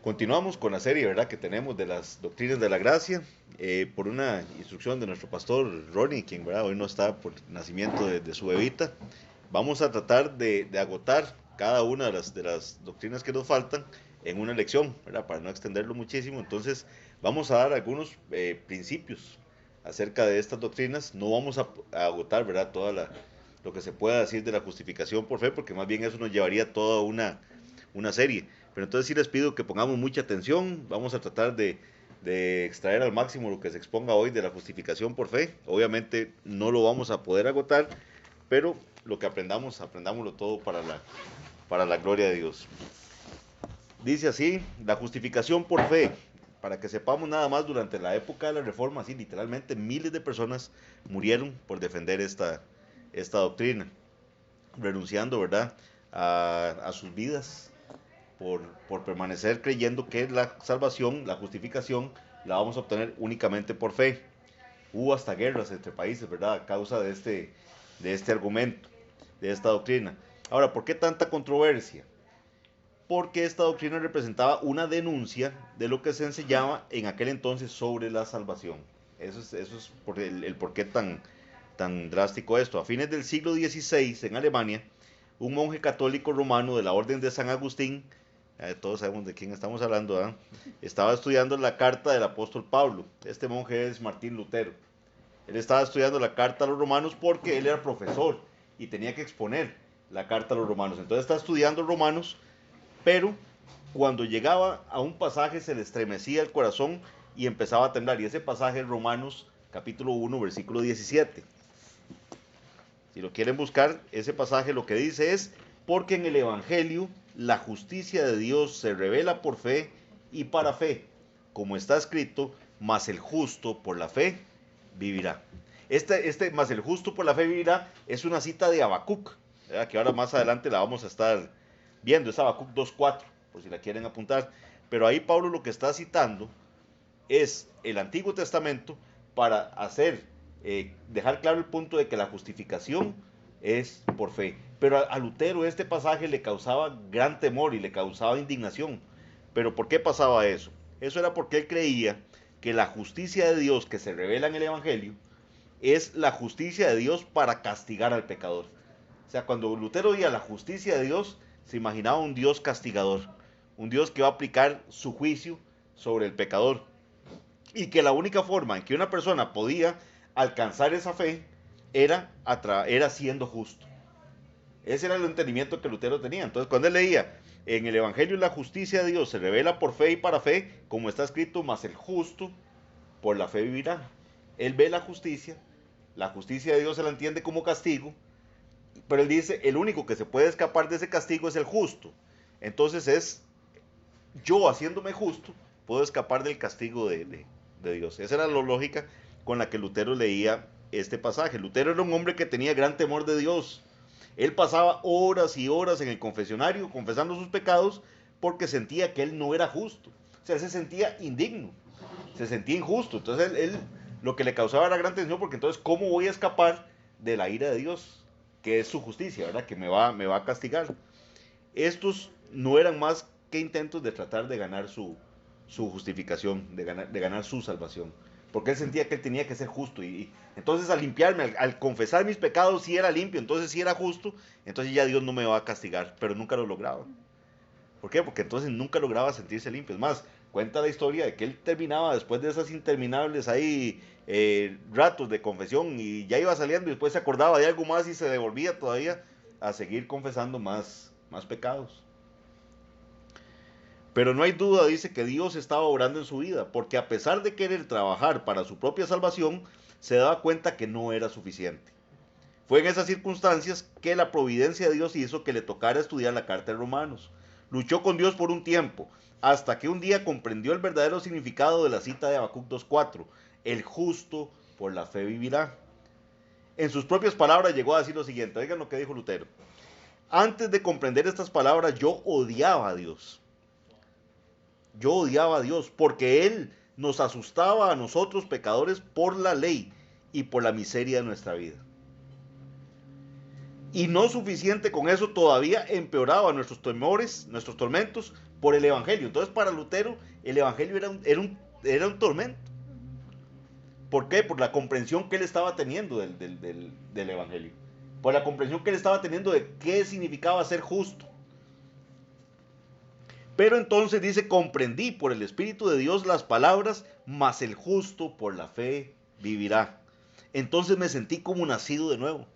Continuamos con la serie, ¿verdad?, que tenemos de las doctrinas de la gracia, por una instrucción de nuestro pastor Ronnie, quien, ¿verdad?, hoy no está por nacimiento de su bebita. Vamos a tratar de agotar cada una de las doctrinas que nos faltan en una lección, ¿verdad?, para no extenderlo muchísimo. Entonces, vamos a dar algunos principios acerca de estas doctrinas. No vamos a agotar, ¿verdad?, lo que se pueda decir de la justificación por fe, porque más bien eso nos llevaría toda una serie. Pero entonces sí les pido que pongamos mucha atención. Vamos a tratar de extraer al máximo lo que se exponga hoy de la justificación por fe. Obviamente no lo vamos a poder agotar, pero lo que aprendamos, aprendámoslo todo para la gloria de Dios. Dice así, la justificación por fe. Para que sepamos nada más, durante la época de la Reforma, así literalmente miles de personas murieron por defender esta doctrina, renunciando, ¿verdad?, a sus vidas por permanecer creyendo que la salvación, la justificación, la vamos a obtener únicamente por fe. Hubo hasta guerras entre países, ¿verdad?, a causa de este argumento, de esta doctrina. Ahora, ¿por qué tanta controversia? Porque esta doctrina representaba una denuncia de lo que se enseñaba en aquel entonces sobre la salvación. Eso es por el por qué tan drástico esto. A fines del siglo XVI, en Alemania, un monje católico romano de la orden de San Agustín, todos sabemos de quién estamos hablando, ¿eh?, estaba estudiando la carta del apóstol Pablo. Este monje es Martín Lutero. Él estaba estudiando la carta a los romanos porque él era profesor y tenía que exponer la carta a los romanos. Entonces está estudiando Romanos, pero cuando llegaba a un pasaje se le estremecía el corazón y empezaba a temblar. Y ese pasaje es Romanos capítulo 1, versículo 17. Si lo quieren buscar, ese pasaje lo que dice es: porque en el Evangelio la justicia de Dios se revela por fe y para fe, como está escrito, mas el justo por la fe vivirá. Mas el justo por la fe vivirá es una cita de Habacuc, ¿verdad?, que ahora más adelante la vamos a estar viendo. Es Habacuc 2.4, por si la quieren apuntar. Pero ahí Pablo lo que está citando es el Antiguo Testamento para dejar claro el punto de que la justificación es por fe. Pero a Lutero este pasaje le causaba gran temor y le causaba indignación. ¿Pero por qué pasaba eso? Eso era porque él creía que la justicia de Dios que se revela en el Evangelio es la justicia de Dios para castigar al pecador. O sea, cuando Lutero oía la justicia de Dios, se imaginaba un Dios castigador, un Dios que va a aplicar su juicio sobre el pecador, y que la única forma en que una persona podía alcanzar esa fe era siendo justo. Ese era el entendimiento que Lutero tenía. Entonces, cuando él leía en el Evangelio la justicia de Dios se revela por fe y para fe, como está escrito, mas el justo por la fe vivirá. Él ve la justicia de Dios se la entiende como castigo, pero él dice, el único que se puede escapar de ese castigo es el justo. Entonces yo haciéndome justo, puedo escapar del castigo de Dios. Esa era la lógica con la que Lutero leía este pasaje. Lutero era un hombre que tenía gran temor de Dios. Él pasaba horas y horas en el confesionario confesando sus pecados porque sentía que él no era justo. O sea, él se sentía indigno, se sentía injusto. Entonces él lo que le causaba era gran tensión, porque entonces, ¿cómo voy a escapar de la ira de Dios? Que es su justicia, ¿verdad?, que me va a castigar. Estos no eran más que intentos de tratar de ganar su justificación, de ganar su salvación. Porque él sentía que él tenía que ser justo. Y entonces, al limpiarme, al confesar mis pecados, sí era limpio, entonces sí era justo, entonces ya Dios no me va a castigar. Pero nunca lo lograba. ¿Por qué? Porque entonces nunca lograba sentirse limpio. Es más, cuenta la historia de que él terminaba después de esas interminables ahí ratos de confesión, y ya iba saliendo y después se acordaba de algo más y se devolvía todavía a seguir confesando más pecados. Pero no hay duda, dice, que Dios estaba obrando en su vida, porque a pesar de querer trabajar para su propia salvación, se daba cuenta que no era suficiente. Fue en esas circunstancias que la providencia de Dios hizo que le tocara estudiar la carta de Romanos. Luchó con Dios por un tiempo, hasta que un día comprendió el verdadero significado de la cita de Habacuc 2.4: el justo por la fe vivirá. En sus propias palabras llegó a decir lo siguiente, oigan lo que dijo Lutero: antes de comprender estas palabras yo odiaba a Dios. Yo odiaba a Dios porque Él nos asustaba a nosotros pecadores por la ley y por la miseria de nuestra vida. Y no suficiente con eso, todavía empeoraba nuestros temores, nuestros tormentos, por el Evangelio. Entonces para Lutero el Evangelio era un tormento. ¿Por qué? Por la comprensión que él estaba teniendo del Evangelio. Por la comprensión que él estaba teniendo de qué significaba ser justo. Pero entonces dice, comprendí por el Espíritu de Dios las palabras, mas el justo por la fe vivirá. Entonces me sentí como nacido de nuevo.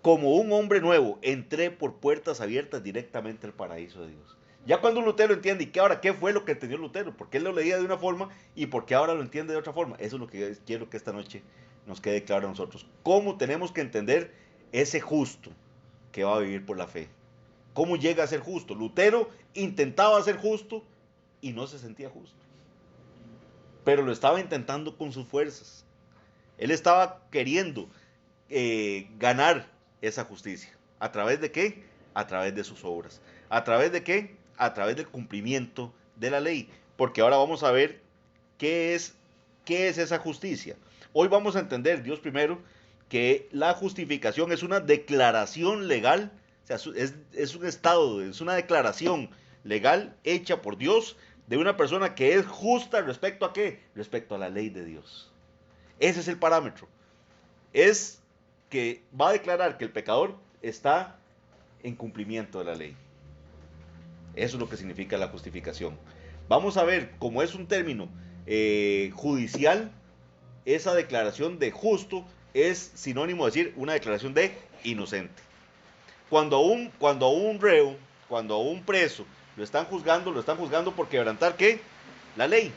Como un hombre nuevo, entré por puertas abiertas directamente al paraíso de Dios. Ya cuando Lutero entiende, ¿y qué ahora qué fue lo que entendió Lutero? ¿Por qué él lo leía de una forma y por qué ahora lo entiende de otra forma? Eso es lo que quiero que esta noche nos quede claro a nosotros. ¿Cómo tenemos que entender ese justo que va a vivir por la fe? ¿Cómo llega a ser justo? Lutero intentaba ser justo y no se sentía justo. Pero lo estaba intentando con sus fuerzas. Él estaba queriendo ganar esa justicia. ¿A través de qué? A través de sus obras. ¿A través de qué? A través del cumplimiento de la ley. Porque ahora vamos a ver qué es esa justicia. Hoy vamos a entender, Dios primero, que la justificación es una declaración legal, o sea, es un estado, es una declaración legal hecha por Dios de una persona que es justa respecto a qué? Respecto a la ley de Dios. Ese es el parámetro. Es que va a declarar que el pecador está en cumplimiento de la ley. Eso es lo que significa la justificación. Vamos a ver, como es un término judicial, esa declaración de justo es sinónimo de decir una declaración de inocente. Cuando a un reo, cuando a un preso lo están juzgando por quebrantar ¿qué? La ley.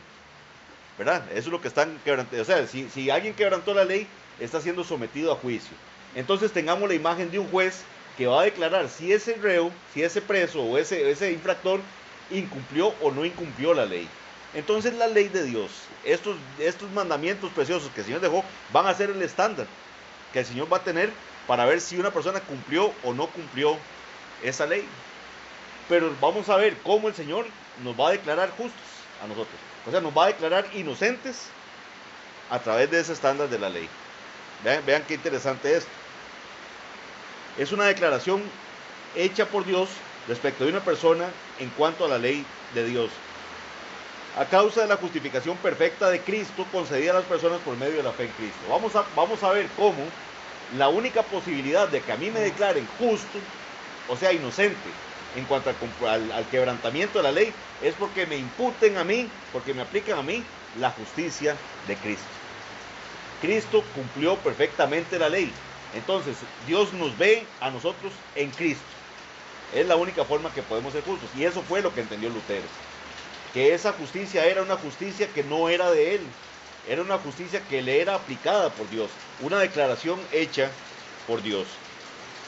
¿Verdad? Eso es lo que están quebrantando. O sea, si alguien quebrantó la ley, está siendo sometido a juicio. Entonces tengamos la imagen de un juez que va a declarar si ese reo, si ese preso o ese infractor incumplió o no incumplió la ley. Entonces la ley de Dios, estos mandamientos preciosos que el Señor dejó, van a ser el estándar que el Señor va a tener para ver si una persona cumplió o no cumplió esa ley. Pero vamos a ver cómo el Señor nos va a declarar justos a nosotros. O sea, nos va a declarar inocentes a través de ese estándar de la ley. Vean qué interesante es. Es una declaración hecha por Dios respecto de una persona en cuanto a la ley de Dios. A causa de la justificación perfecta de Cristo concedida a las personas por medio de la fe en Cristo. Vamos a ver cómo la única posibilidad de que a mí me declaren justo, o sea, inocente, en cuanto al quebrantamiento de la ley, es porque me imputen a mí, porque me aplican a mí la justicia de Cristo. Cristo cumplió perfectamente la ley. Entonces, Dios nos ve a nosotros en Cristo. Es la única forma que podemos ser justos. Y eso fue lo que entendió Lutero. Que esa justicia era una justicia que no era de él. Era una justicia que le era aplicada por Dios. Una declaración hecha por Dios.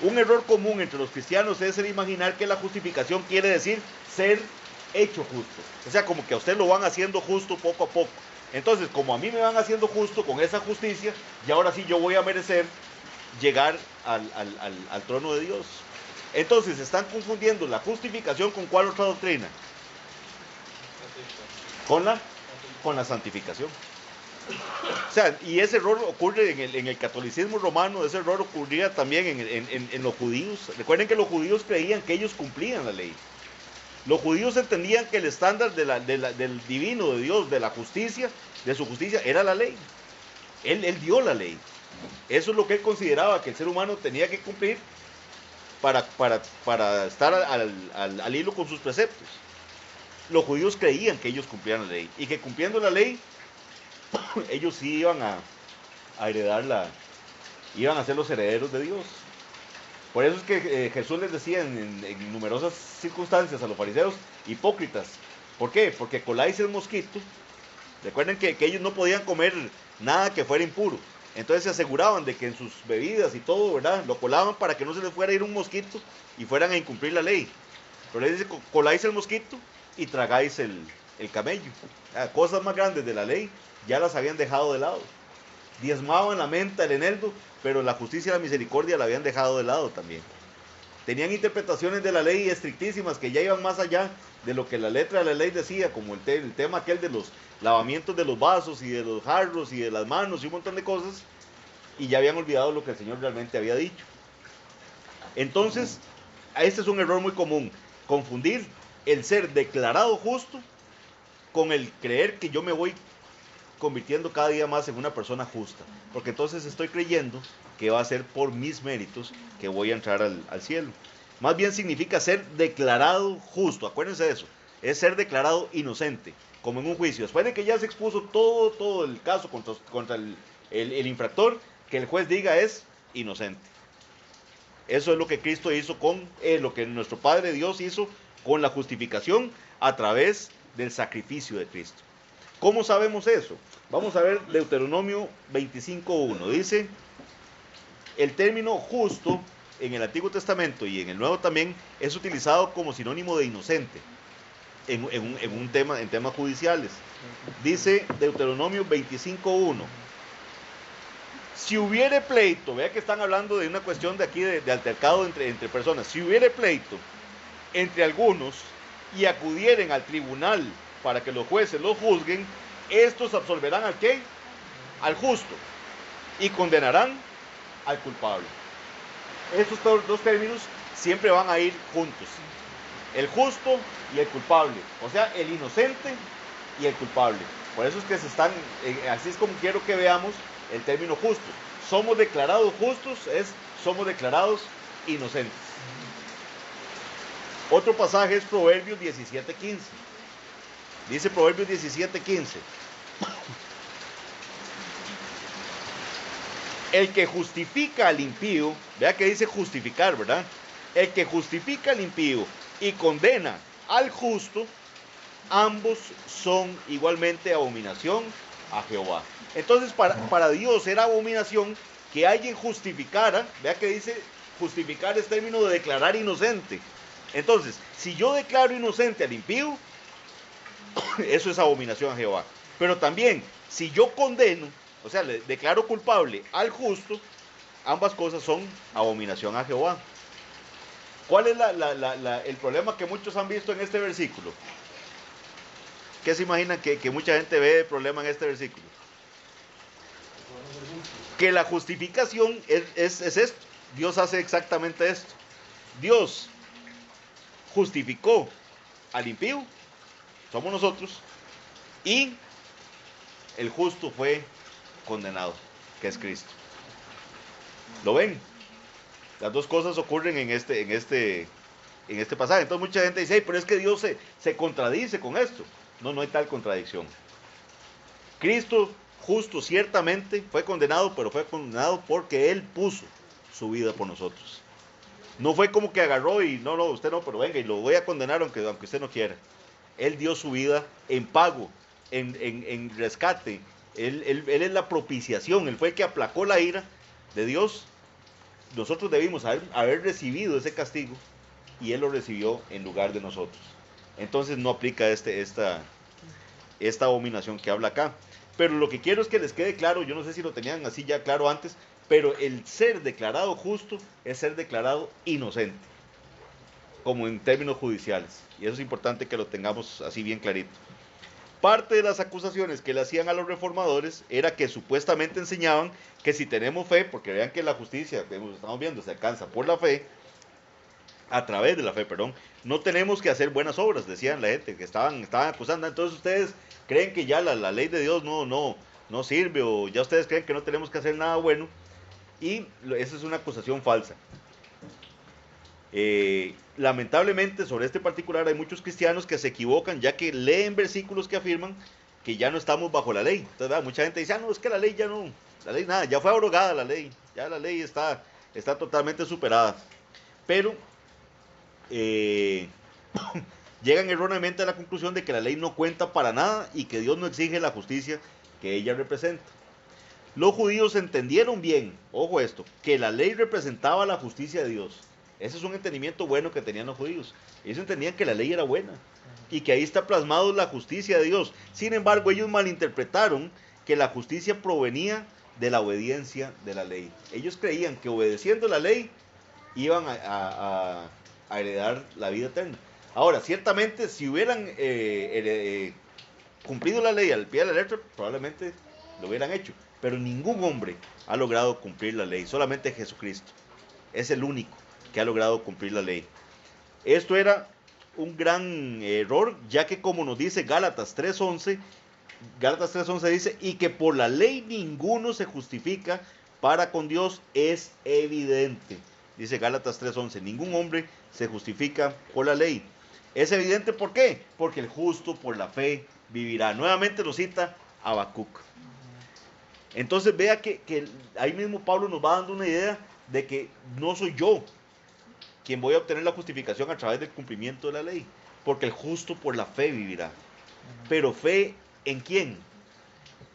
Un error común entre los cristianos es el imaginar que la justificación quiere decir ser hecho justo. O sea, como que a usted lo van haciendo justo poco a poco. Entonces, como a mí me van haciendo justo con esa justicia, y ahora sí yo voy a merecer llegar al trono de Dios. Entonces, están confundiendo la justificación con ¿cuál otra doctrina? Con la santificación. O sea, y ese error ocurre en el catolicismo romano, ese error ocurría también en los judíos. Recuerden que los judíos creían que ellos cumplían la ley. Los judíos entendían que el estándar del divino, de Dios, de la justicia, de su justicia, era la ley. Él dio la ley. Eso es lo que él consideraba que el ser humano tenía que cumplir para estar al hilo con sus preceptos. Los judíos creían que ellos cumplían la ley y que cumpliendo la ley, ellos sí iban a heredar iban a ser los herederos de Dios. Por eso es que Jesús les decía en numerosas circunstancias a los fariseos, hipócritas. ¿Por qué? Porque coláis el mosquito. Recuerden que ellos no podían comer nada que fuera impuro. Entonces se aseguraban de que en sus bebidas y todo, ¿verdad? Lo colaban para que no se les fuera a ir un mosquito y fueran a incumplir la ley. Pero les dice, coláis el mosquito y tragáis el camello. Cosas más grandes de la ley ya las habían dejado de lado. Diezmaban la menta, el eneldo, pero la justicia y la misericordia la habían dejado de lado también. Tenían interpretaciones de la ley estrictísimas que ya iban más allá de lo que la letra de la ley decía, como el tema aquel de los lavamientos de los vasos y de los jarros y de las manos y un montón de cosas, y ya habían olvidado lo que el Señor realmente había dicho. Entonces, este es un error muy común, confundir el ser declarado justo con el creer que yo me voy convirtiendo cada día más en una persona justa, porque entonces estoy creyendo que va a ser por mis méritos que voy a entrar al cielo. Más bien significa ser declarado justo, acuérdense de eso, es ser declarado inocente, como en un juicio, después de que ya se expuso todo el caso contra el infractor, que el juez diga es inocente. Eso es lo que Cristo hizo con, lo que nuestro Padre Dios hizo con la justificación a través del sacrificio de Cristo. ¿Cómo sabemos eso? Vamos a ver Deuteronomio 25:1. Dice, el término justo en el Antiguo Testamento y en el Nuevo también es utilizado como sinónimo de inocente en temas judiciales. Dice Deuteronomio 25:1. Si hubiere pleito, vea que están hablando de una cuestión de aquí de altercado entre personas. Si hubiere pleito entre algunos y acudieren al tribunal para que los jueces los juzguen, estos absolverán ¿al qué? Al justo, y condenarán al culpable. Estos dos términos siempre van a ir juntos: el justo y el culpable, o sea, el inocente y el culpable. Por eso es que así es como quiero que veamos el término justo. Somos declarados justos, somos declarados inocentes. Otro pasaje es Proverbios 17:15. Dice Proverbios 17:15. El que justifica al impío, vea que dice justificar, ¿verdad? El que justifica al impío y condena al justo, ambos son igualmente abominación a Jehová. Entonces para Dios era abominación que alguien justificara, vea que dice justificar es término de declarar inocente. Entonces, si yo declaro inocente al impío, eso es abominación a Jehová. Pero también, si yo condeno, o sea, le declaro culpable al justo, ambas cosas son abominación a Jehová. ¿Cuál es el problema que muchos han visto en este versículo? ¿Qué se imaginan que mucha gente ve de problema en este versículo? Que la justificación es esto. Dios hace exactamente esto. Dios justificó al impío, somos nosotros, y el justo fue condenado, que es Cristo. ¿Lo ven? Las dos cosas ocurren en este pasaje. Entonces mucha gente dice, hey, pero es que Dios se contradice con esto. No hay tal contradicción. Cristo justo ciertamente fue condenado, pero fue condenado porque Él puso su vida por nosotros. No fue como que agarró y no, usted no, pero venga y lo voy a condenar aunque usted no quiera. Él dio su vida en pago, en rescate. Él es la propiciación, Él fue el que aplacó la ira de Dios. Nosotros debimos haber recibido ese castigo y Él lo recibió en lugar de nosotros. Entonces no aplica esta abominación que habla acá. Pero lo que quiero es que les quede claro, yo no sé si lo tenían así ya claro antes, pero el ser declarado justo es ser declarado inocente, como en términos judiciales. Y eso es importante que lo tengamos así bien clarito. Parte de las acusaciones que le hacían a los reformadores era que supuestamente enseñaban que si tenemos fe, porque vean que la justicia, como estamos viendo, se alcanza por la fe, a través de la fe, perdón, no tenemos que hacer buenas obras, decían la gente que estaban acusando. Entonces ustedes creen que ya la ley de Dios no sirve, o ya ustedes creen que no tenemos que hacer nada bueno, y esa es una acusación falsa. Lamentablemente sobre este particular hay muchos cristianos que se equivocan, ya que leen versículos que afirman que ya no estamos bajo la ley. Entonces, ¿verdad? Mucha gente dice, no, es que la ley ya no, la ley nada, ya fue abrogada la ley, ya la ley está totalmente superada. Pero llegan erróneamente a la conclusión de que la ley no cuenta para nada y que Dios no exige la justicia que ella representa. Los judíos entendieron bien, ojo esto, que la ley representaba la justicia de Dios. Ese es un entendimiento bueno que tenían los judíos. Ellos entendían que la ley era buena y que ahí está plasmado la justicia de Dios. Sin embargo, ellos malinterpretaron que la justicia provenía de la obediencia de la ley. Ellos creían que obedeciendo la ley iban a heredar la vida eterna. Ahora, ciertamente, si hubieran cumplido la ley al pie de la letra, probablemente lo hubieran hecho. Pero ningún hombre ha logrado cumplir la ley, solamente Jesucristo. Es el único que ha logrado cumplir la ley. Esto era un gran error, ya que como nos dice Gálatas 3:11, dice, y que por la ley ninguno se justifica para con Dios, es evidente. Dice Gálatas 3:11, ningún hombre se justifica por la ley. Es evidente, ¿por qué? Porque el justo por la fe vivirá. Nuevamente lo cita Habacuc. Entonces vea que ahí mismo Pablo nos va dando una idea de que no soy yo quien voy a obtener la justificación a través del cumplimiento de la ley, porque el justo por la fe vivirá. Pero fe ¿en quién?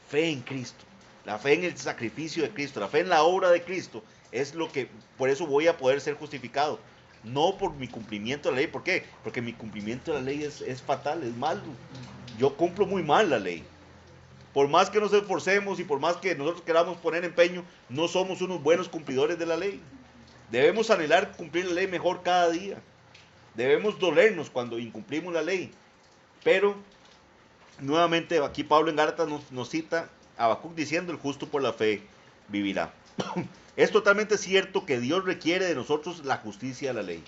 Fe en Cristo, la fe en el sacrificio de Cristo, la fe en la obra de Cristo, es lo que, por eso voy a poder ser justificado, no por mi cumplimiento de la ley. ¿Por qué? Porque mi cumplimiento de la ley es fatal, es malo. Yo cumplo muy mal la ley. Por más que nos esforcemos y por más que nosotros queramos poner empeño, no somos unos buenos cumplidores de la ley. Debemos anhelar cumplir la ley mejor cada día. Debemos dolernos cuando incumplimos la ley. Pero, nuevamente, aquí Pablo en Gálatas nos cita a Habacuc diciendo, el justo por la fe vivirá. Es totalmente cierto que Dios requiere de nosotros la justicia de la ley.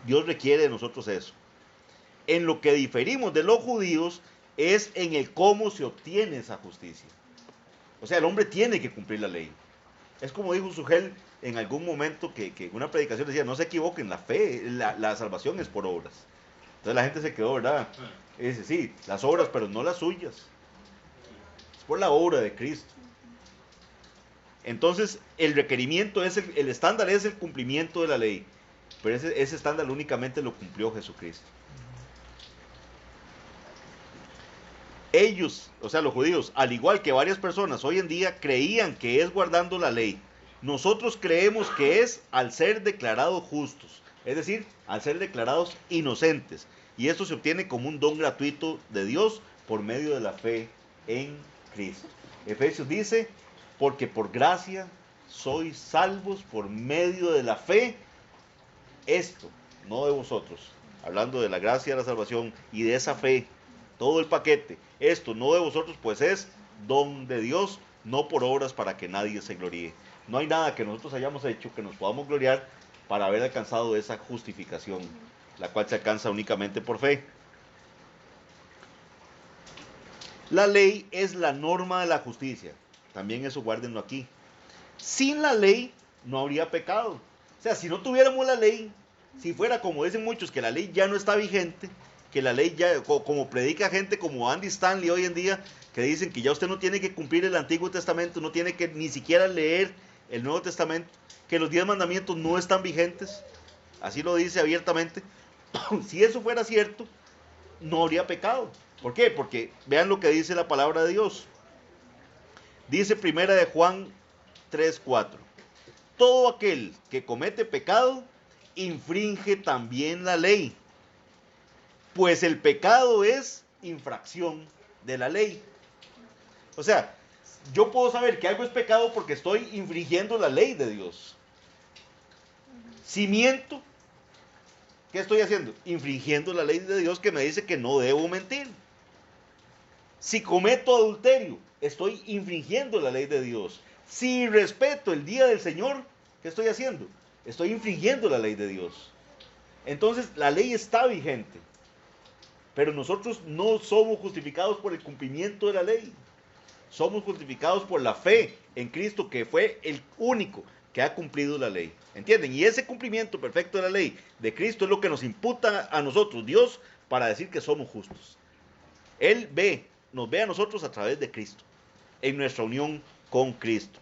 Dios requiere de nosotros eso. En lo que diferimos de los judíos es en el cómo se obtiene esa justicia. O sea, el hombre tiene que cumplir la ley. Es como dijo Sugel en algún momento que en una predicación decía, no se equivoquen, la fe, la salvación es por obras. Entonces la gente se quedó, ¿verdad? Y dice, sí, las obras, pero no las suyas. Es por la obra de Cristo. Entonces, el requerimiento, el estándar es el cumplimiento de la ley. Pero ese estándar únicamente lo cumplió Jesucristo. Ellos, o sea, los judíos, al igual que varias personas hoy en día, creían que es guardando la ley. Nosotros creemos que es al ser declarados justos, es decir, al ser declarados inocentes. Y esto se obtiene como un don gratuito de Dios por medio de la fe en Cristo. Efesios dice, porque por gracia sois salvos por medio de la fe, esto, no de vosotros. Hablando de la gracia de la salvación y de esa fe, todo el paquete, esto no de vosotros, pues es don de Dios, no por obras para que nadie se gloríe. No hay nada que nosotros hayamos hecho que nos podamos gloriar para haber alcanzado esa justificación, la cual se alcanza únicamente por fe. La ley es la norma de la justicia, también eso guárdenlo aquí. Sin la ley no habría pecado. O sea, si no tuviéramos la ley, si fuera como dicen muchos, que la ley ya no está vigente, que la ley ya, como predica gente como Andy Stanley hoy en día, que dicen que ya usted no tiene que cumplir el Antiguo Testamento, no tiene que ni siquiera leer el Nuevo Testamento, que los 10 mandamientos no están vigentes, así lo dice abiertamente. Si eso fuera cierto, no habría pecado. ¿Por qué? Porque vean lo que dice la palabra de Dios. Dice primera de Juan 3:4. Todo aquel que comete pecado, infringe también la ley, pues el pecado es infracción de la ley. O sea, yo puedo saber que algo es pecado porque estoy infringiendo la ley de Dios. Si miento, ¿qué estoy haciendo? Infringiendo la ley de Dios que me dice que no debo mentir. Si cometo adulterio, estoy infringiendo la ley de Dios. Si respeto el día del Señor, ¿qué estoy haciendo? Estoy infringiendo la ley de Dios. Entonces, la ley está vigente. Pero nosotros no somos justificados por el cumplimiento de la ley. Somos justificados por la fe en Cristo, que fue el único que ha cumplido la ley. ¿Entienden? Y ese cumplimiento perfecto de la ley de Cristo es lo que nos imputa a nosotros, Dios, para decir que somos justos. Él nos ve a nosotros a través de Cristo, en nuestra unión con Cristo.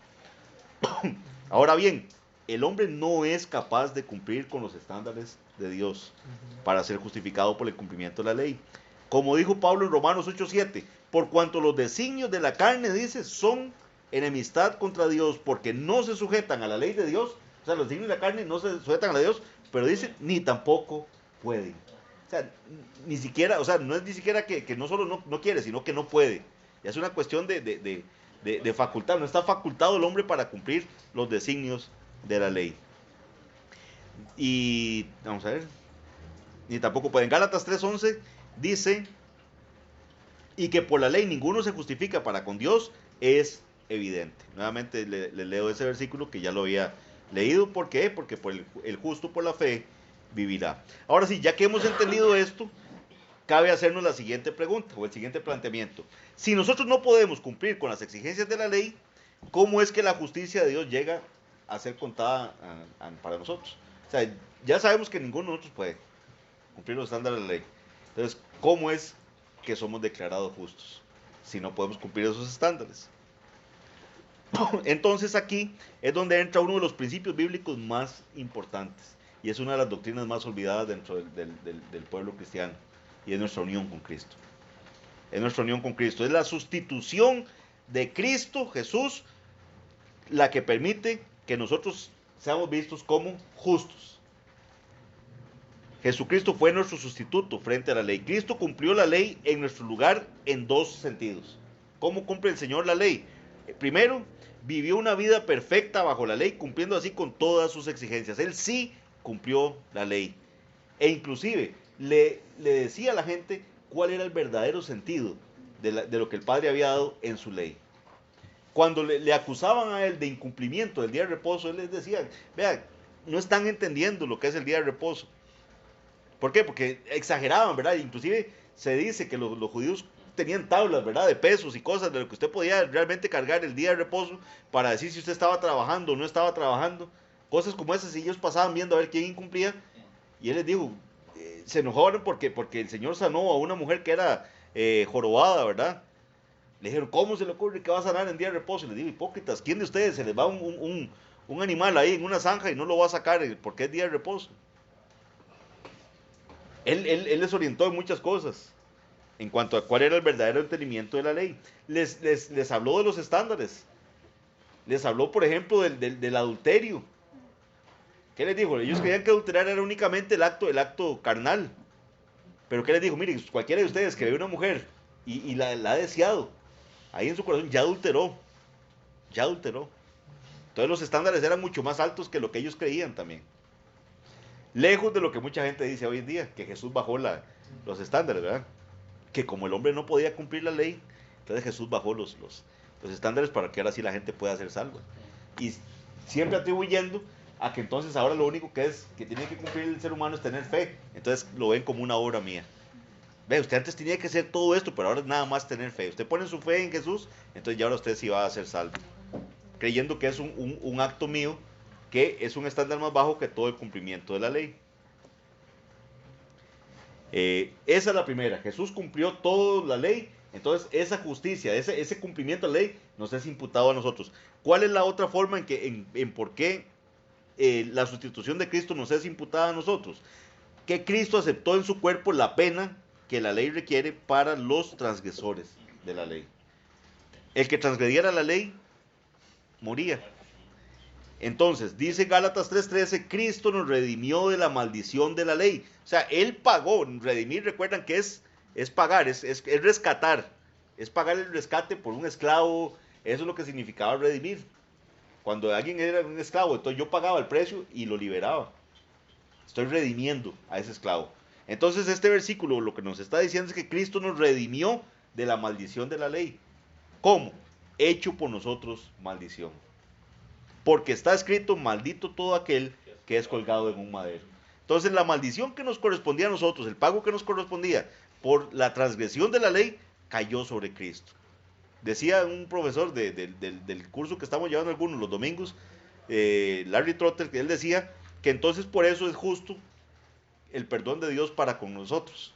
Ahora bien, el hombre no es capaz de cumplir con los estándares de Dios para ser justificado por el cumplimiento de la ley. Como dijo Pablo en Romanos 8:7, por cuanto los designios de la carne, dice, son enemistad contra Dios, porque no se sujetan a la ley de Dios. O sea, los designios de la carne no se sujetan a la de Dios, pero dice, ni tampoco pueden. O sea, ni siquiera, o sea, no es ni siquiera que no solo no quiere, sino que no puede. Ya es una cuestión de facultad. No está facultado el hombre para cumplir los designios de la ley. Y vamos a ver, ni tampoco pueden. Gálatas 3:11 dice, y que por la ley ninguno se justifica para con Dios, es evidente. Nuevamente le leo ese versículo que ya lo había leído. ¿Por qué? Porque por el justo por la fe vivirá. Ahora sí, ya que hemos entendido esto, cabe hacernos la siguiente pregunta o el siguiente planteamiento. Si nosotros no podemos cumplir con las exigencias de la ley, ¿cómo es que la justicia de Dios llega a ser contada para nosotros? O sea, ya sabemos que ninguno de nosotros puede cumplir los estándares de la ley. Entonces, ¿cómo es que somos declarados justos si no podemos cumplir esos estándares? Entonces aquí es donde entra uno de los principios bíblicos más importantes y es una de las doctrinas más olvidadas dentro del pueblo cristiano y es nuestra unión con Cristo. Es nuestra unión con Cristo, es la sustitución de Cristo Jesús la que permite que nosotros seamos vistos como justos. Jesucristo fue nuestro sustituto frente a la ley. Cristo cumplió la ley en nuestro lugar en dos sentidos. ¿Cómo cumple el Señor la ley? Primero, vivió una vida perfecta bajo la ley, cumpliendo así con todas sus exigencias. Él sí cumplió la ley. E inclusive le decía a la gente cuál era el verdadero sentido de lo que el Padre había dado en su ley. Cuando le acusaban a él de incumplimiento del día de reposo, él les decía, vean, no están entendiendo lo que es el día de reposo. ¿Por qué? Porque exageraban, ¿verdad? Inclusive se dice que los judíos tenían tablas, ¿verdad? De pesos y cosas de lo que usted podía realmente cargar el día de reposo para decir si usted estaba trabajando o no estaba trabajando. Cosas como esas, y ellos pasaban viendo a ver quién incumplía. Y él les dijo, se enojaron porque el Señor sanó a una mujer que era jorobada, ¿verdad? Le dijeron, ¿cómo se le ocurre que va a sanar en día de reposo? Y les digo, hipócritas, ¿quién de ustedes se les va un animal ahí en una zanja y no lo va a sacar porque es día de reposo? Él les orientó en muchas cosas en cuanto a cuál era el verdadero entendimiento de la ley. Les habló de los estándares. Les habló, por ejemplo, del adulterio. ¿Qué les dijo? Ellos creían que adulterar era únicamente el acto carnal. Pero ¿qué les dijo? Miren, cualquiera de ustedes que ve una mujer y la ha deseado, ahí en su corazón ya adulteró. Ya adulteró. Entonces los estándares eran mucho más altos que lo que ellos creían también. Lejos de lo que mucha gente dice hoy en día, que Jesús bajó los estándares, ¿verdad? Que como el hombre no podía cumplir la ley, entonces Jesús bajó los estándares para que ahora sí la gente pueda ser salva. Y siempre atribuyendo a que entonces ahora lo único que tiene que cumplir el ser humano es tener fe. Entonces lo ven como una obra mía. Ve, usted antes tenía que hacer todo esto, pero ahora es nada más tener fe. Usted pone su fe en Jesús, entonces ya ahora usted sí va a ser salvo. Creyendo que es un acto mío, que es un estándar más bajo que todo el cumplimiento de la ley. Esa es la primera. Jesús cumplió toda la ley, entonces esa justicia, ese cumplimiento de la ley nos es imputado a nosotros. ¿Cuál es la otra forma en por qué la sustitución de Cristo nos es imputada a nosotros? Que Cristo aceptó en su cuerpo la pena que la ley requiere para los transgresores de la ley. El que transgrediera la ley moría. Entonces, dice Gálatas 3:13, Cristo nos redimió de la maldición de la ley. O sea, Él pagó. Redimir, recuerdan que es pagar, es rescatar. Es pagar el rescate por un esclavo. Eso es lo que significaba redimir. Cuando alguien era un esclavo, entonces yo pagaba el precio y lo liberaba. Estoy redimiendo a ese esclavo. Entonces este versículo lo que nos está diciendo es que Cristo nos redimió de la maldición de la ley. ¿Cómo? Hecho por nosotros maldición. Porque está escrito, maldito todo aquel que es colgado en un madero. Entonces la maldición que nos correspondía a nosotros, el pago que nos correspondía por la transgresión de la ley, cayó sobre Cristo. Decía un profesor del curso que estamos llevando algunos los domingos, Larry Trotter, que él decía que entonces por eso es justo el perdón de Dios para con nosotros.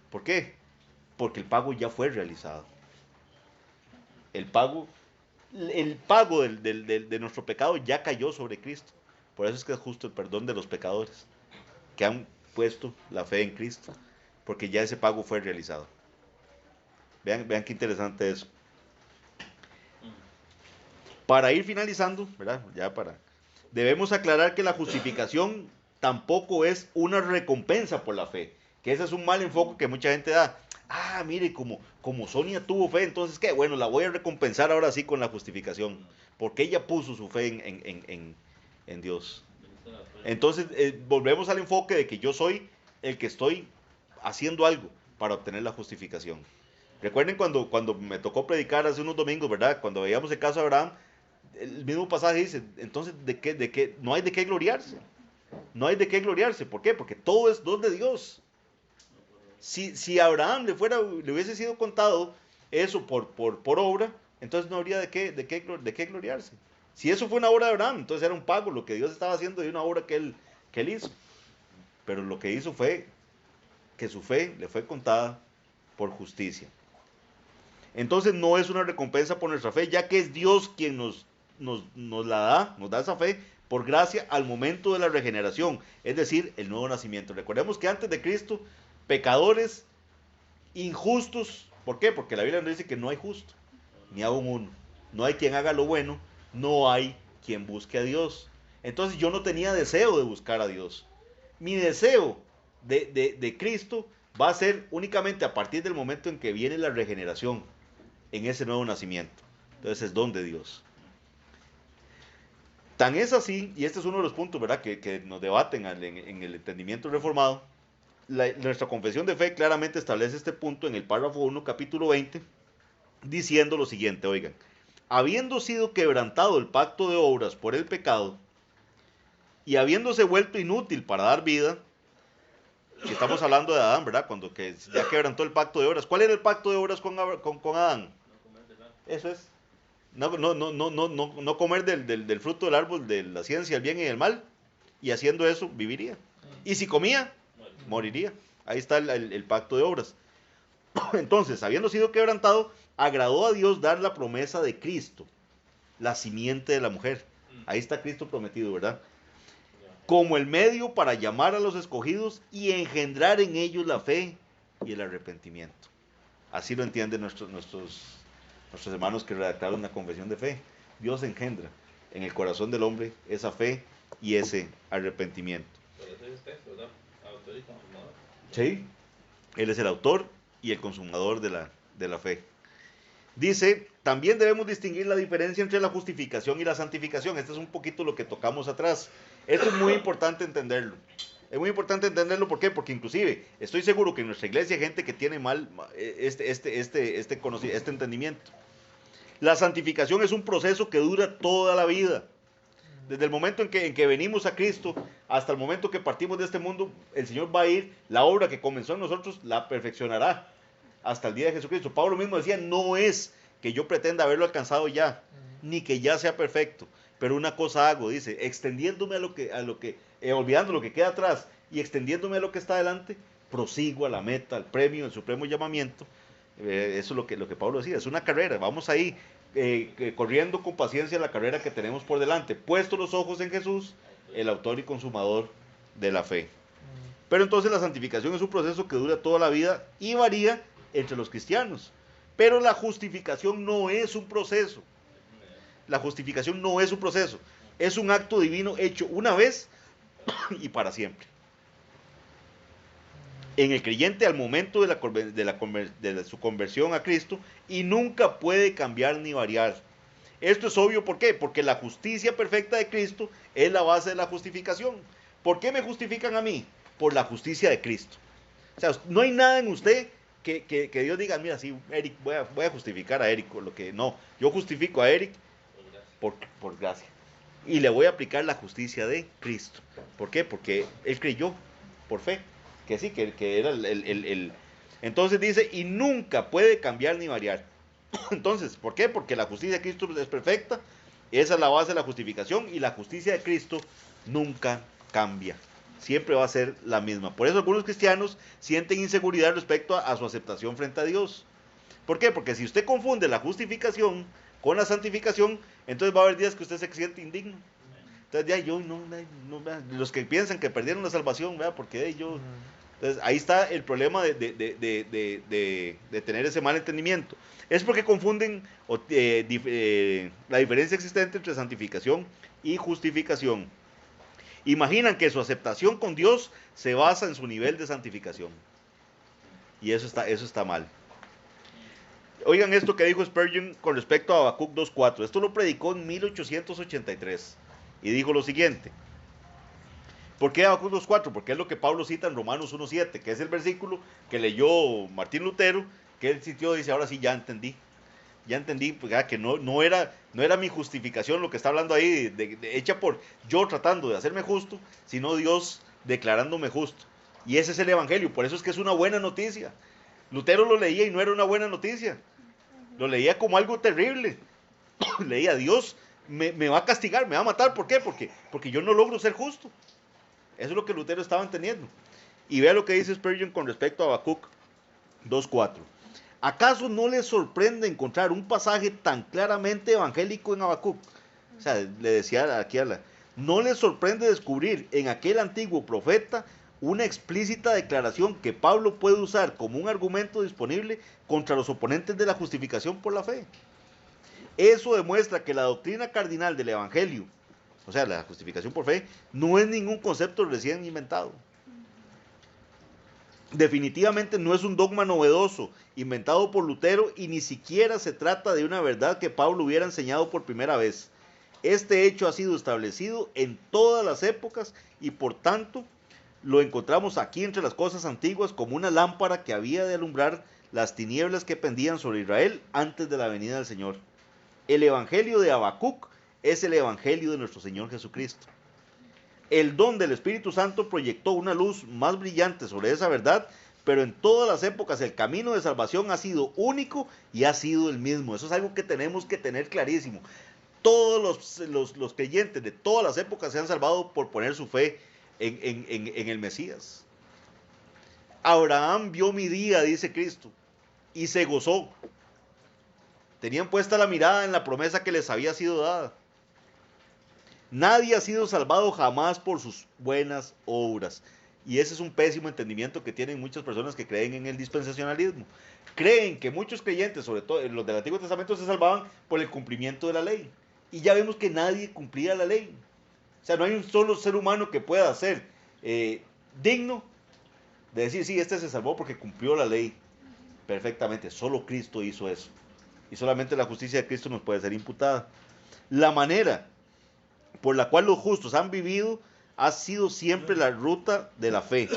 ¿Por qué? Porque el pago ya fue realizado. El pago de nuestro pecado ya cayó sobre Cristo. Por eso es que es justo el perdón de los pecadores que han puesto la fe en Cristo, porque ya ese pago fue realizado. Vean qué interesante eso. Para ir finalizando, ¿verdad? Debemos aclarar que la justificación tampoco es una recompensa por la fe, que ese es un mal enfoque que mucha gente da. Ah, mire, como Sonia tuvo fe, entonces qué bueno, la voy a recompensar ahora sí con la justificación, porque ella puso su fe en Dios. Entonces volvemos al enfoque de que yo soy el que estoy haciendo algo para obtener la justificación. Recuerden cuando me tocó predicar hace unos domingos, ¿verdad? Cuando veíamos el caso de Abraham, el mismo pasaje dice, entonces, ¿de qué? No hay de qué gloriarse. no hay de qué gloriarse. ¿Por qué? Porque todo es don de Dios. Si a Abraham le hubiese sido contado eso por obra, entonces no habría de qué gloriarse. Si eso fue una obra de Abraham, entonces era un pago lo que Dios estaba haciendo de una obra que él hizo. Pero lo que hizo fue que su fe le fue contada por justicia. Entonces no es una recompensa por nuestra fe, ya que es Dios quien nos da esa fe por gracia al momento de la regeneración, es decir, el nuevo nacimiento. Recordemos que antes de Cristo, pecadores, injustos, ¿por qué? Porque la Biblia nos dice que no hay justo, ni aún uno. No hay quien haga lo bueno, no hay quien busque a Dios. Entonces yo no tenía deseo de buscar a Dios. Mi deseo de Cristo va a ser únicamente a partir del momento en que viene la regeneración, en ese nuevo nacimiento. Entonces es don de Dios. Tan es así, y este es uno de los puntos, ¿verdad?, que nos debaten en el entendimiento reformado. Nuestra confesión de fe claramente establece este punto en el párrafo 1, capítulo 20, diciendo lo siguiente, oigan, habiendo sido quebrantado el pacto de obras por el pecado, y habiéndose vuelto inútil para dar vida, que estamos hablando de Adán, ¿verdad?, cuando ya quebrantó el pacto de obras. ¿Cuál era el pacto de obras con Adán? Eso es. No comer del fruto del árbol de la ciencia, el bien y el mal, y haciendo eso viviría. Y si comía, moriría. Ahí está el pacto de obras. Entonces, habiendo sido quebrantado, agradó a Dios dar la promesa de Cristo, la simiente de la mujer. Ahí está Cristo prometido, ¿verdad? Como el medio para llamar a los escogidos y engendrar en ellos la fe y el arrepentimiento. Así lo entienden nuestros hermanos que redactaron la confesión de fe. Dios engendra en el corazón del hombre esa fe y ese arrepentimiento. Pero ese es texto, ¿verdad? Autor y consumador. Sí, Él es el autor y el consumador de la fe. Dice, también debemos distinguir la diferencia entre la justificación y la santificación. Este es un poquito lo que tocamos atrás. Esto es muy importante entenderlo. Es muy importante entenderlo, ¿por qué? Porque inclusive estoy seguro que en nuestra iglesia hay gente que tiene mal este entendimiento. La santificación es un proceso que dura toda la vida. Desde el momento en que venimos a Cristo hasta el momento que partimos de este mundo, el Señor va a ir, la obra que comenzó en nosotros la perfeccionará hasta el día de Jesucristo. Pablo mismo decía, no es que yo pretenda haberlo alcanzado ya, ni que ya sea perfecto, pero una cosa hago, dice, extendiéndome olvidando lo que queda atrás y extendiéndome a lo que está adelante, prosigo a la meta, al premio, el supremo llamamiento. Eso es lo que Pablo decía, es una carrera, vamos ahí, corriendo con paciencia la carrera que tenemos por delante, puesto los ojos en Jesús, el autor y consumador de la fe. Pero entonces la santificación es un proceso que dura toda la vida y varía entre los cristianos. Pero la justificación no es un proceso. La justificación no es un proceso. Es un acto divino hecho una vez y para siempre. En el creyente al momento de su conversión a Cristo, y nunca puede cambiar ni variar. Esto es obvio, ¿por qué? Porque la justicia perfecta de Cristo es la base de la justificación. ¿Por qué me justifican a mí? Por la justicia de Cristo. O sea, no hay nada en usted que Dios diga, mira, sí, Eric, voy a justificar a Eric, lo que no. Yo justifico a Eric por gracia. Y le voy a aplicar la justicia de Cristo. ¿Por qué? Porque él creyó por fe. Que sí, que era Entonces dice, y nunca puede cambiar ni variar. Entonces, ¿por qué? Porque la justicia de Cristo es perfecta. Esa es la base de la justificación. Y la justicia de Cristo nunca cambia. Siempre va a ser la misma. Por eso algunos cristianos sienten inseguridad respecto a su aceptación frente a Dios. ¿Por qué? Porque si usted confunde la justificación con la santificación, entonces va a haber días que usted se siente indigno. Entonces, ya yo los que piensan que perdieron la salvación, ¿verdad? Porque yo... Entonces, ahí está el problema de tener ese mal entendimiento. Es porque confunden la diferencia existente entre santificación y justificación. Imaginan que su aceptación con Dios se basa en su nivel de santificación. Y eso está mal. Oigan esto que dijo Spurgeon con respecto a Habacuc 2.4. Esto lo predicó en 1883. Y dijo lo siguiente. ¿Por qué Habacuc 2.4? Porque es lo que Pablo cita en Romanos 1.7, que es el versículo que leyó Martín Lutero, que él citó y dice, ahora sí ya entendí. ya entendí pues, ya, que no era mi justificación lo que está hablando ahí, hecha por yo tratando de hacerme justo, sino Dios declarándome justo. Y ese es el evangelio, por eso es que es una buena noticia. Lutero lo leía y no era una buena noticia, lo leía como algo terrible. Leía, Dios me va a castigar, me va a matar, ¿por qué? Porque yo no logro ser justo. Eso es lo que Lutero estaba entendiendo. Y vea lo que dice Spurgeon con respecto a Habacuc 2:4. ¿Acaso no les sorprende encontrar un pasaje tan claramente evangélico en Habacuc? O sea, le decía aquí no les sorprende descubrir en aquel antiguo profeta una explícita declaración que Pablo puede usar como un argumento disponible contra los oponentes de la justificación por la fe. Eso demuestra que la doctrina cardinal del evangelio, o sea, la justificación por fe, no es ningún concepto recién inventado. Definitivamente no es un dogma novedoso inventado por Lutero y ni siquiera se trata de una verdad que Pablo hubiera enseñado por primera vez. Este hecho ha sido establecido en todas las épocas y por tanto lo encontramos aquí entre las cosas antiguas como una lámpara que había de alumbrar las tinieblas que pendían sobre Israel antes de la venida del Señor. El evangelio de Habacuc es el evangelio de nuestro Señor Jesucristo. El don del Espíritu Santo proyectó una luz más brillante sobre esa verdad, pero en todas las épocas el camino de salvación ha sido único y ha sido el mismo. Eso es algo que tenemos que tener clarísimo. Todos los creyentes de todas las épocas se han salvado por poner su fe en el Mesías. Abraham vio mi día, dice Cristo, y se gozó. Tenían puesta la mirada en la promesa que les había sido dada. Nadie ha sido salvado jamás por sus buenas obras. Y ese es un pésimo entendimiento que tienen muchas personas que creen en el dispensacionalismo. Creen que muchos creyentes, sobre todo los del Antiguo Testamento, se salvaban por el cumplimiento de la ley. Y ya vemos que nadie cumplía la ley. O sea, no hay un solo ser humano que pueda ser digno de decir, sí, este se salvó porque cumplió la ley perfectamente. Solo Cristo hizo eso. Y solamente la justicia de Cristo nos puede ser imputada. La manera por la cual los justos han vivido ha sido siempre la ruta de la fe.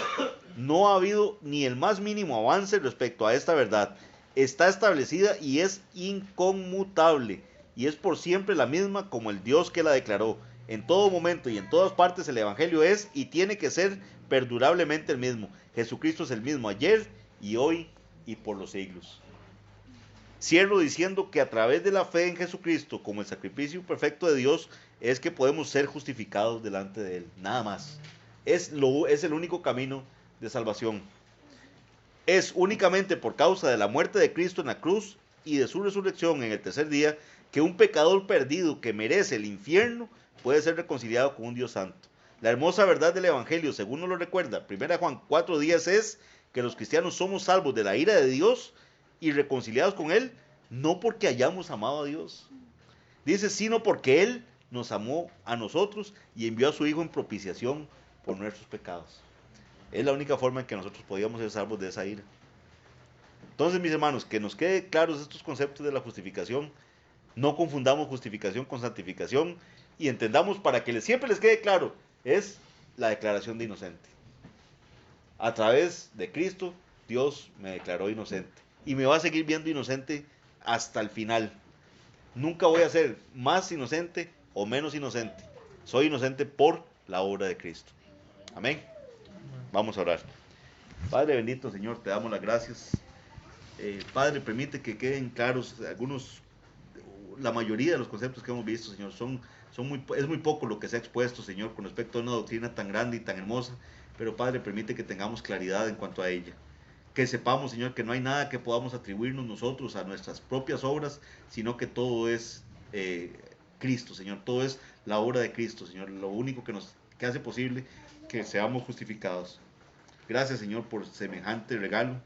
No ha habido ni el más mínimo avance respecto a esta verdad. Está establecida y es inconmutable. Y es por siempre la misma como el Dios que la declaró. En todo momento y en todas partes el Evangelio es y tiene que ser perdurablemente el mismo. Jesucristo es el mismo ayer y hoy y por los siglos. Cierro diciendo que a través de la fe en Jesucristo como el sacrificio perfecto de Dios es que podemos ser justificados delante de Él, nada más. Es el único camino de salvación. Es únicamente por causa de la muerte de Cristo en la cruz y de su resurrección en el tercer día que un pecador perdido que merece el infierno puede ser reconciliado con un Dios santo. La hermosa verdad del Evangelio, según nos lo recuerda 1 Juan 4:10, es que los cristianos somos salvos de la ira de Dios y reconciliados con Él, no porque hayamos amado a Dios. Dice, sino porque Él nos amó a nosotros y envió a su Hijo en propiciación por nuestros pecados. Es la única forma en que nosotros podíamos ser salvos de esa ira. Entonces, mis hermanos, que nos quede claros estos conceptos de la justificación. No confundamos justificación con santificación y entendamos para que siempre les quede claro, es la declaración de inocente. A través de Cristo, Dios me declaró inocente y me va a seguir viendo inocente hasta el final. Nunca voy a ser más inocente o menos inocente. Soy inocente por la obra de Cristo. Amén. Vamos a orar. Padre bendito, Señor, te damos las gracias. Padre, permite que queden claros la mayoría de los conceptos que hemos visto, Señor. Es muy poco lo que se ha expuesto, Señor, con respecto a una doctrina tan grande y tan hermosa. Pero, Padre, permite que tengamos claridad en cuanto a ella. Que sepamos, Señor, que no hay nada que podamos atribuirnos nosotros a nuestras propias obras, sino que todo es Cristo, Señor. Todo es la obra de Cristo, Señor. Lo único que hace posible que seamos justificados. Gracias, Señor, por semejante regalo.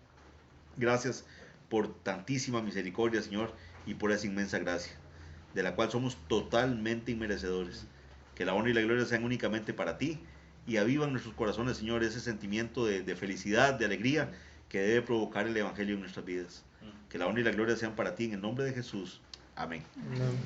Gracias por tantísima misericordia, Señor, y por esa inmensa gracia, de la cual somos totalmente inmerecedores. Que la honra y la gloria sean únicamente para ti, y avivan nuestros corazones, Señor, ese sentimiento de felicidad, de alegría, que debe provocar el Evangelio en nuestras vidas. Que la honra y la gloria sean para ti, en el nombre de Jesús. Amén. Amén.